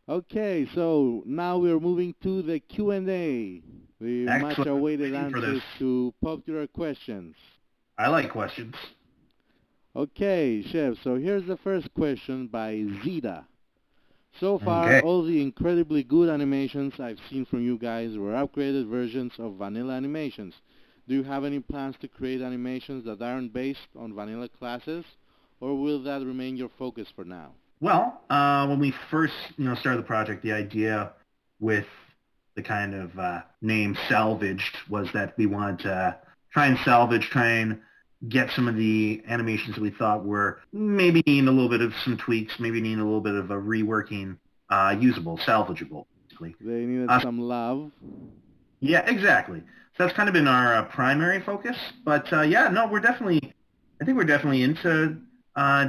Okay, so now we're moving to the Q&A, the much Excellent. awaited Waiting for this. answers to popular questions. I like questions. Okay, Chef, so here's the first question by Zeta. So far, Okay. all the incredibly good animations I've seen from you guys were upgraded versions of vanilla animations. Do you have any plans to create animations that aren't based on vanilla classes, or will that remain your focus for now? Well, when we first, started the project, the idea with the kind of name Salvaged was that we wanted to try and get some of the animations that we thought were maybe needing a little bit of some tweaks, maybe needing a little bit of a reworking, usable, salvageable, basically. They needed Uh, some love. yeah, exactly. So that's kind of been our primary focus. But yeah, no, I think we're definitely into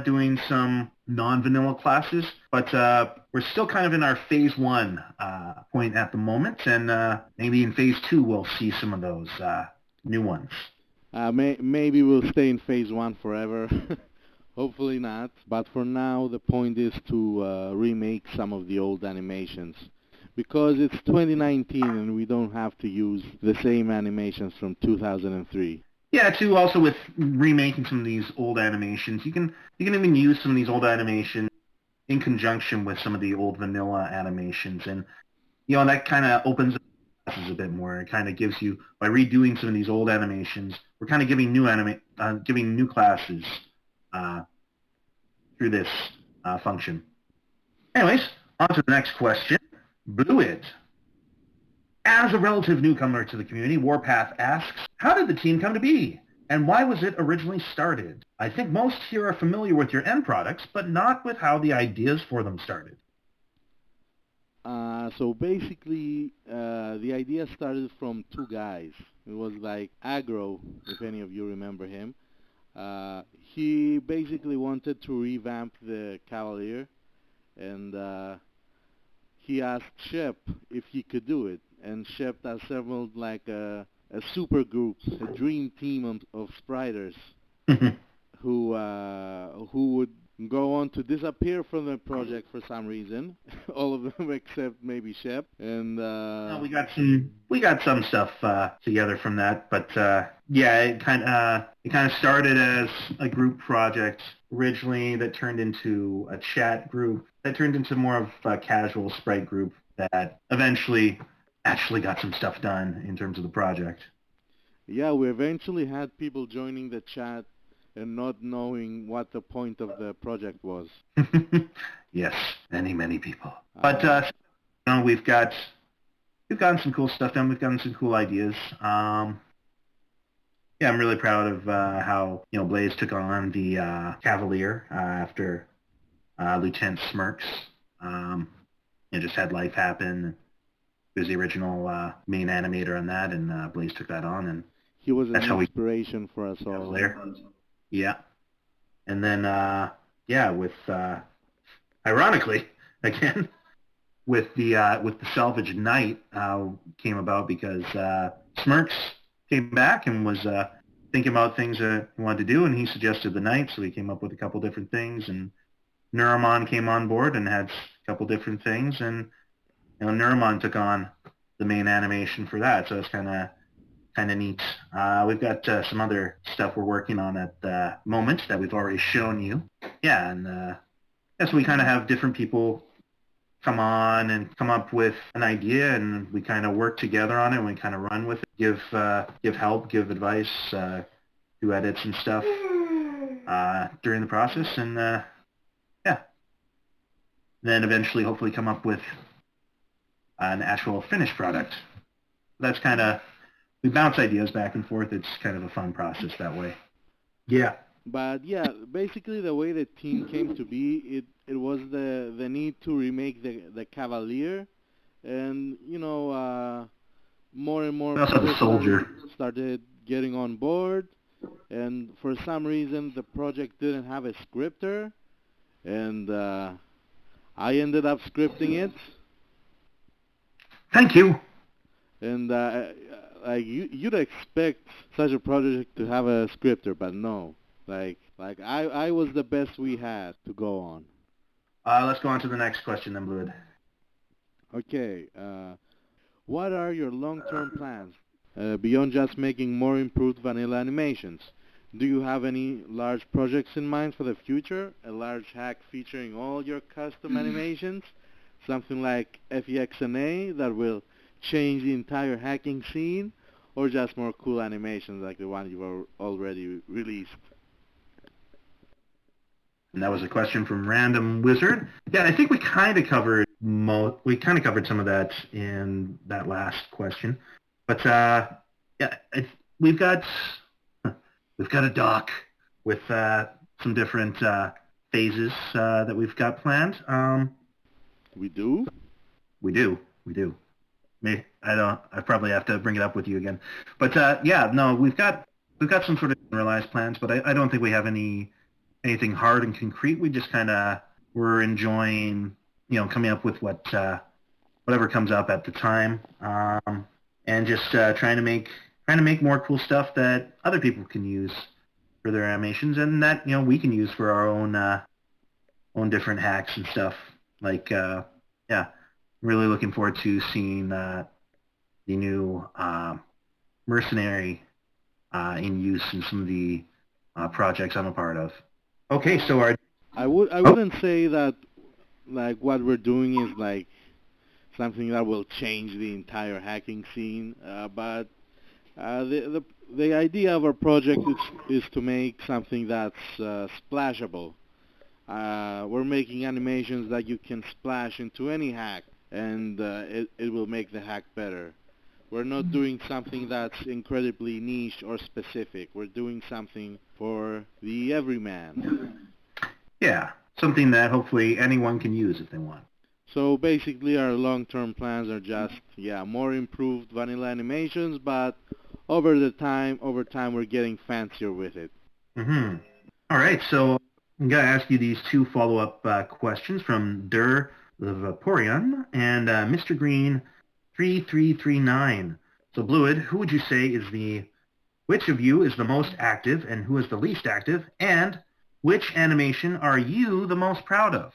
doing some non-vanilla classes, but we're still kind of in our phase one point at the moment, and maybe in phase two we'll see some of those new ones. Maybe we'll stay in phase one forever. Hopefully not. But for now, the point is to remake some of the old animations. Because it's 2019 and we don't have to use the same animations from 2003. Yeah, too. Also with remaking some of these old animations, you can even use some of these old animations in conjunction with some of the old vanilla animations, and that kind of opens up classes a bit more. It kind of gives you by redoing some of these old animations, we're kind of giving new classes uh, through this function. Anyways, on to the next question. Bluid. As a relative newcomer to the community, Warpath asks, how did the team come to be? And why was it originally started? I think most here are familiar with your end products, but not with how the ideas for them started. So basically, the idea started from two guys. It was like Agro, if any of you remember him. He basically wanted to revamp the Cavalier, and he asked Shep if he could do it. And Shep assembled like a super group, a dream team of spriters who would go on to disappear from the project for some reason. All of them except maybe Shep. And We got some stuff together from that, but yeah, it kind of started as a group project originally that turned into a chat group that turned into more of a casual sprite group that eventually actually got some stuff done in terms of the project. yeah, we eventually had people joining the chat and not knowing what the point of the project was. Yes, many people. But Uh, we've gotten some cool stuff done. We've gotten some cool ideas. Yeah, I'm really proud of how Blaze took on the Cavalier after Lieutenant Smirks. Just had life happen. He was the original main animator on that, and Blaze took that on, and he was an that's how we inspiration for us all. Cavalier. Yeah, and then yeah, with ironically again with the Salvage Night came about because Smirks came back and was thinking about things that he wanted to do, and he suggested the night, so we came up with a couple different things, and Neuromon came on board and had a couple different things, and Neuromon took on the main animation for that, so it's kind of neat. We've got some other stuff we're working on at the moment that we've already shown you. Yeah, and yeah, so we kind of have different people come on and come up with an idea, and we kind of work together on it, and we kind of run with it, give help, give advice, do edits and stuff during the process, and yeah, then eventually hopefully come up with an actual finished product. That's kind of, we bounce ideas back and forth. It's kind of a fun process that way. Yeah. But yeah, basically the way the team came to be, it was the need to remake the Cavalier, and more and more Also people the soldier. started getting on board, and for some reason the project didn't have a scripter, and I ended up scripting it, Thank you. and like you'd expect such a project to have a scripter, but no. Like I was the best we had to go on. Let's go on to the next question then, Bluid. Okay, what are your long-term plans beyond just making more improved vanilla animations? Do you have any large projects in mind for the future? A large hack featuring all your custom animations? Something like FEXNA that will change the entire hacking scene? Or just more cool animations like the one you've already released? And that was a question from Random Wizard. Yeah, I think we kind of covered some of that in that last question. But yeah, we've got we've got a doc with some different phases that we've got planned. We do? We do. Me, I don't. I probably have to bring it up with you again. But yeah, no, we've got some sort of generalized plans, but I don't think we have anything hard and concrete. We just kind of we're enjoying, coming up with whatever comes up at the time, and just trying to make more cool stuff that other people can use for their animations, and that we can use for our own different hacks and stuff. Like yeah, really looking forward to seeing the new mercenary in use in some of the projects I'm a part of. Okay, so our I oh wouldn't say that like what we're doing is like something that will change the entire hacking scene, but the idea of our project is to make something that's splashable. We're making animations that you can splash into any hack, and it will make the hack better. We're not doing something that's incredibly niche or specific. We're doing something for the everyman. yeah, something that hopefully anyone can use if they want. So basically our long-term plans are just, yeah, more improved vanilla animations, but over time we're getting fancier with it. Mm-hmm. All right, so I'm gonna ask you these two follow-up questions from Der Vaporian and Mr. Green 3339. So, Bluid, who would you say which of you is the most active and who is the least active, and which animation are you the most proud of?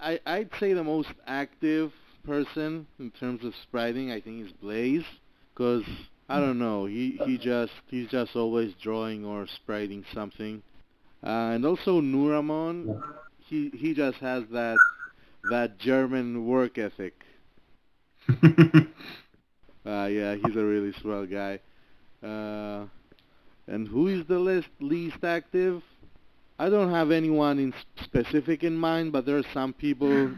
I'd say the most active person in terms of spriting I think is Blaze, cause I don't know, he's just always drawing or spriting something. And also Nuramon, he just has that German work ethic. Yeah, he's a really swell guy. Uh, and who is the least active? I don't have anyone in specific in mind, but there are some people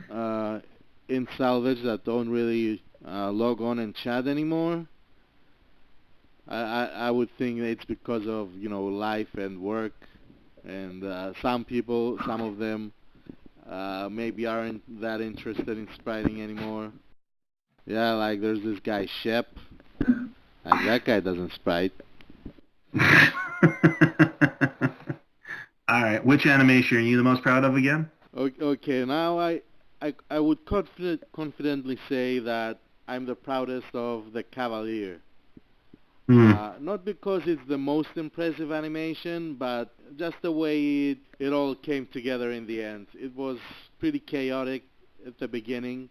in Salvage that don't really log on and chat anymore. I would think it's because of life and work, and some of them maybe aren't that interested in spriting anymore. Yeah, like there's this guy Shep, like that guy doesn't sprite. All right, which animation are you the most proud of again? Okay, now I would confidently say that I'm the proudest of the Cavalier. Hmm. Not because it's the most impressive animation, but just the way it all came together in the end. It was pretty chaotic at the beginning,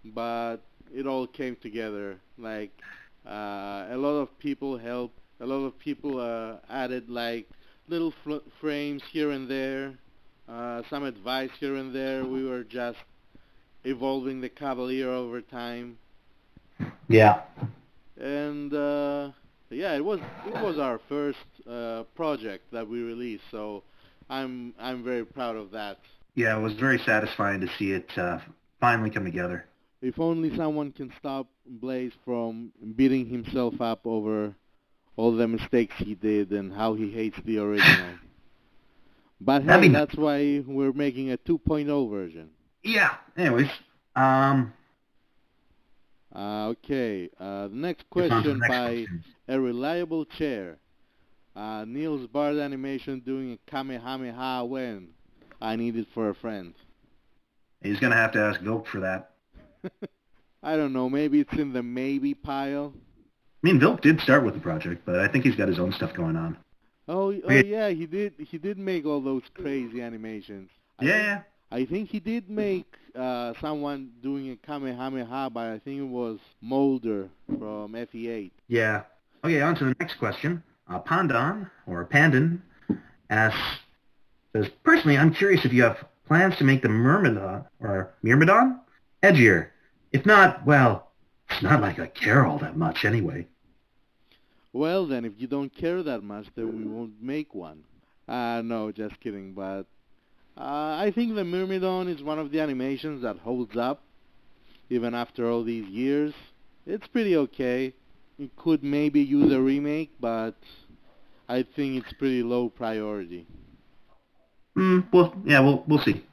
but it all came together. Like a lot of people helped. A lot of people added like little frames here and there, some advice here and there. We were just evolving the Cavalier over time, Yeah. and yeah, it was our first project that we released, so I'm very proud of that. Yeah, it was very satisfying to see it finally come together. If only someone can stop Blaze from beating himself up over all the mistakes he did and how he hates the original. But That'd hey, be that's why we're making a 2.0 version. yeah. Anyways, Okay, the next it's on to the question next by question. a reliable chair. Neil's Bard animation doing a Kamehameha when? I need it for a friend. He's gonna have to ask Vilk for that. I don't know, maybe it's in the maybe pile. I mean, Vilk did start with the project, but I think he's got his own stuff going on. Oh Okay. yeah, he did make all those crazy animations. I think Yeah, I think he did make someone doing a Kamehameha, but I think it was Mulder from FE8. Yeah. Okay, on to the next question. Pandan, or Pandan, asks, says, personally, I'm curious if you have plans to make the Myrmidon edgier. If not, well, it's not like I care all that much anyway. Well, then, if you don't care that much, then we won't make one. No, just kidding. But I think the Myrmidon is one of the animations that holds up even after all these years. It's pretty okay. It could maybe use a remake, but I think it's pretty low priority. Well, yeah, we'll see.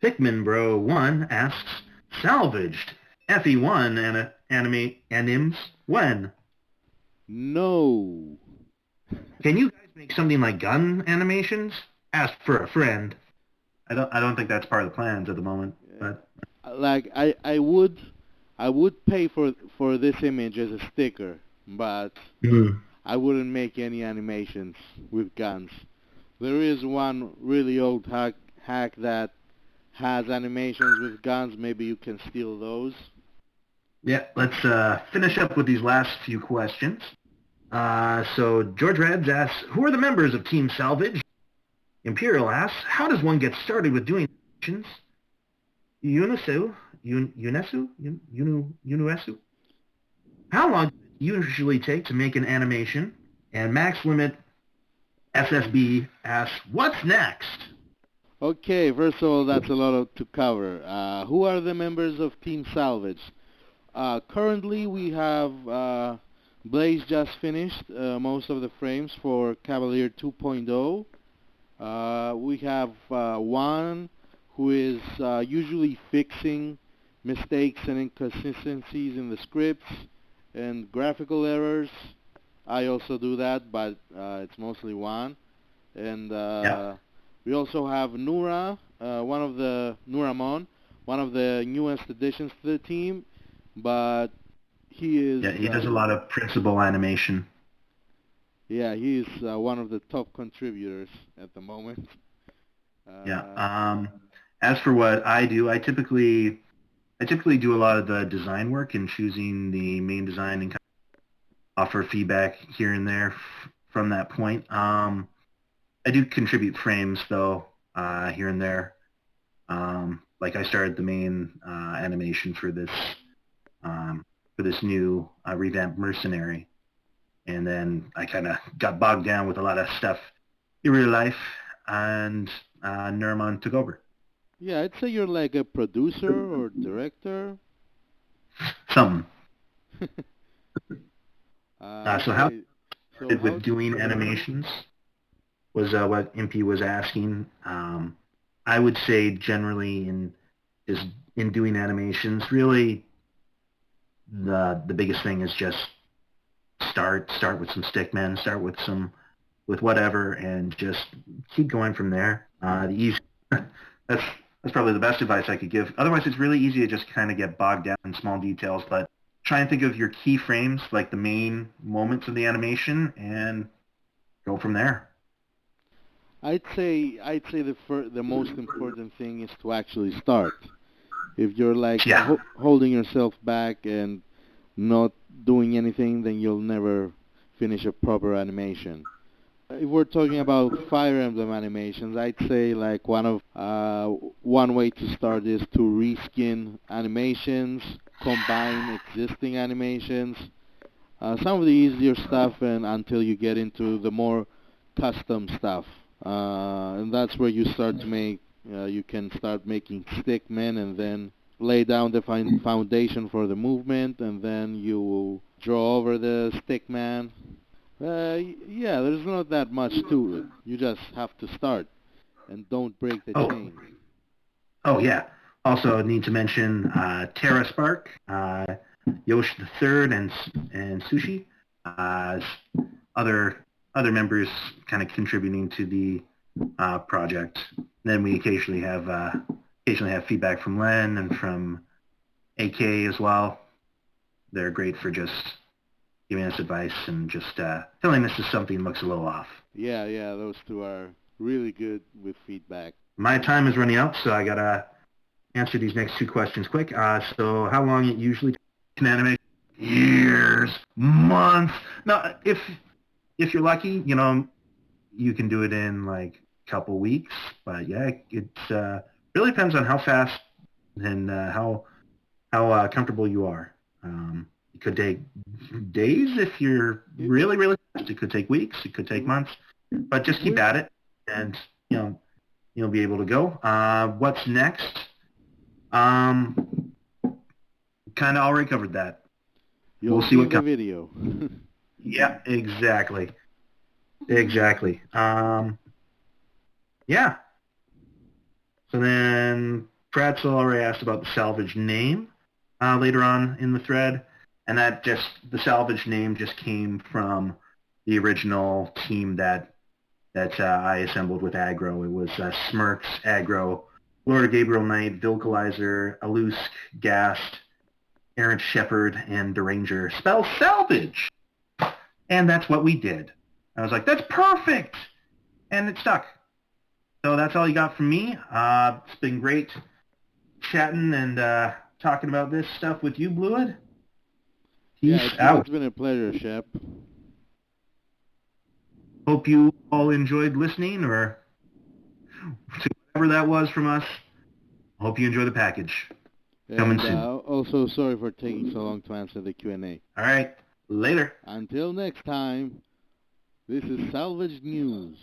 Pikmin Bro 1 asks, salvaged FE1 animes when? No. Can you guys make something like gun animations? Ask for a friend. I don't think that's part of the plans at the moment. But Like I would pay for this image as a sticker, but mm, I wouldn't make any animations with guns. There is one really old hack that has animations with guns. Maybe you can steal those. yeah, let's finish up with these last few questions. So George Reds asks, who are the members of Team Salvage? Imperial asks, how does one get started with doing animations? Unuesu? How long does it usually take to make an animation? And Max Limit SSB asks, what's next? Okay, first of all, that's a lot to cover. Who are the members of Team Salvage? Currently, we have Blaze just finished most of the frames for Cavalier 2.0. We have Juan, who is usually fixing mistakes and inconsistencies in the scripts and graphical errors. I also do that, but it's mostly Juan. And Yeah, we also have Nura, one of the Nuramon, one of the newest additions to the team, but he is, yeah, he does a lot of principal animation. yeah, he is one of the top contributors at the moment. Yeah. Uh, As for what I do, I typically do a lot of the design work and choosing the main design and kind of offer feedback here and there from that point. I do contribute frames though, here and there. Like I started the main animation for this new revamped mercenary, and then I kind of got bogged down with a lot of stuff in real life, and Neuromon took over. yeah, I'd say you're like a producer or director. Some. So how Okay, I so started how? with doing animations was what Impy was asking. I would say generally is in doing animations, really the biggest thing is just start with some stickmen, start with whatever, and just keep going from there. The easy that's that's probably the best advice I could give. Otherwise, it's really easy to just kind of get bogged down in small details. But try and think of your key frames, like the main moments of the animation, and go from there. I'd say the most important thing is to actually start. If you're like Yeah. holding yourself back and not doing anything, then you'll never finish a proper animation. If we're talking about Fire Emblem animations, I'd say like one way to start is to reskin animations, combine existing animations, some of the easier stuff, and until you get into the more custom stuff, and that's where you can start making stickmen, and then lay down the foundation for the movement, and then you draw over the stickman. Yeah, there's not that much to it. You just have to start and don't break the Oh, chain. oh yeah. Also need to mention Terra Spark, Yosh the Third, and Sushi, as other members kind of contributing to the project. Then we occasionally have feedback from Len and from AK as well. They're great for just giving us advice and just telling us if something looks a little off. Yeah, those two are really good with feedback. my time is running out, so I gotta answer these next two questions quick. So how long it usually takes an anime? Years, months. Now, if you're lucky, you can do it in like a couple weeks. But yeah, it really depends on how fast and how comfortable you are. It could take days if you're really, really fast. It could take weeks. It could take months. But just keep at it, and you'll be able to go. What's next? Kind of already covered that. You'll see what comes. Video. Yeah, exactly. Exactly. Yeah. So then Pratzel already asked about the salvage name later on in the thread, and the salvage name just came from the original team that I assembled with Aggro. It was Smirks, Aggro, Lord Gabriel Knight, Vilkalizer, Alusk, Gast, Errant Shepherd, and Deranger. Spell salvage! And that's what we did. I was like, that's perfect! And it stuck. So that's all you got from me. It's been great chatting and talking about this stuff with you, Bluid. Peace out. It's been a pleasure, Shep. Hope you all enjoyed listening, or whatever that was from us. Hope you enjoy the package. Coming soon. Also, sorry for taking so long to answer the Q&A. All right. Later. Until next time, this is Salvaged News.